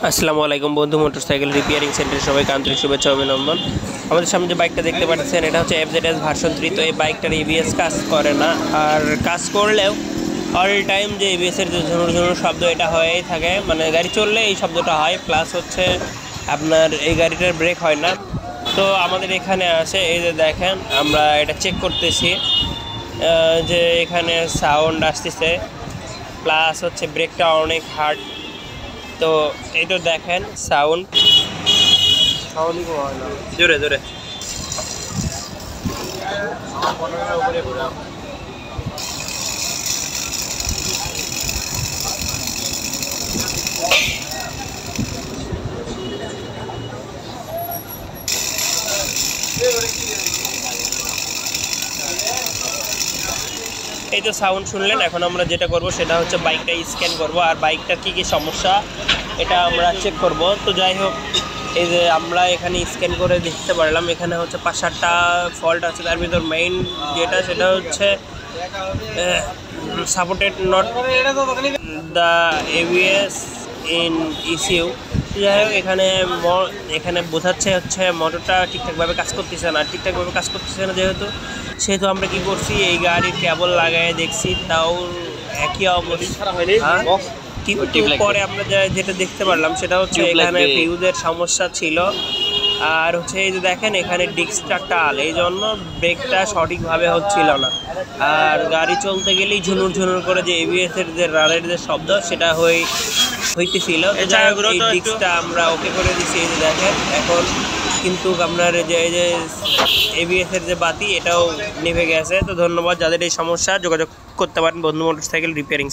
আসসালামু আলাইকুম বন্ধু, মোটরসাইকেল রিপেয়ারিং সেন্টারে সবাইকে আন্তরিক শুভেচ্ছা অভিনন্দন। আমাদের সামনে যে বাইকটা দেখতে পাচ্ছেন এটা হচ্ছে FZS ভার্সন 3। তো এই বাইকটার ABS কাজ করে না, আর কাজ করলেও অল টাইম যে ABS-এর যে ঝুনুর ঝুনুর শব্দ এটা হয়েই থাকে, মানে গাড়ি চললে এই শব্দটা হয়। প্লাস হচ্ছে আপনার এই গাড়িটার ব্রেক হয় না। তো আমাদের এখানে আসে, এই যে দেখেন আমরা এটা চেক করতেছি যে এখানে সাউন্ড আসতেছে, প্লাস হচ্ছে ব্রেকটা অনেক হার্ড। তো এই তো দেখেন সাউন্ড জোরে জোরে। এই তো সাউন্ড শুনলেন। এখন আমরা যেটা করব সেটা হচ্ছে বাইকটা স্ক্যান করব, আর বাইকটার কী কী সমস্যা এটা আমরা চেক করব। তো যাই হোক, এই যে আমরা এখানে স্ক্যান করে দেখতে পারলাম এখানে হচ্ছে 5-7টা ফল্ট আছে। তার ভিতর মেইন যেটা সেটা হচ্ছে supported not the ABS in ECU। যাই হোক, এখানে বোঝাচ্ছে হচ্ছে মোটরটা ঠিকঠাকভাবে কাজ করতেছে না। ঠিকঠাকভাবে কাজ করতেছে না সেহেতু আমরা কি করছি, এই গাড়ির কেবল লাগাই দেখছি, তাও একই অবস্থা। কিন্তু পরে আমরা যেটা দেখতে পারলাম সেটা হচ্ছে এখানে ফিউজের সমস্যা ছিল। আর হচ্ছে এই যে দেখেন এখানে ডিস্কটা টাল, এই জন্য ব্রেকটা সঠিকভাবে হচ্ছিল না। আর গাড়ি চলতে গেলেই ঝুনুর ঝুনুর করে যে ABS-এর যে রানের যে শব্দ সেটা হইতেছিল। যাই হোক, এই ডিস্কটা আমরা ওকে করে দিচ্ছি। এই যে দেখেন এখন কিন্তু আপনার যে ABS-এর যে বাতি এটাও নিভে গেছে। তো ধন্যবাদ, যাদের এই সমস্যা যোগাযোগ করতে পারেন বন্ধু মোটরসাইকেল রিপেয়ারিং।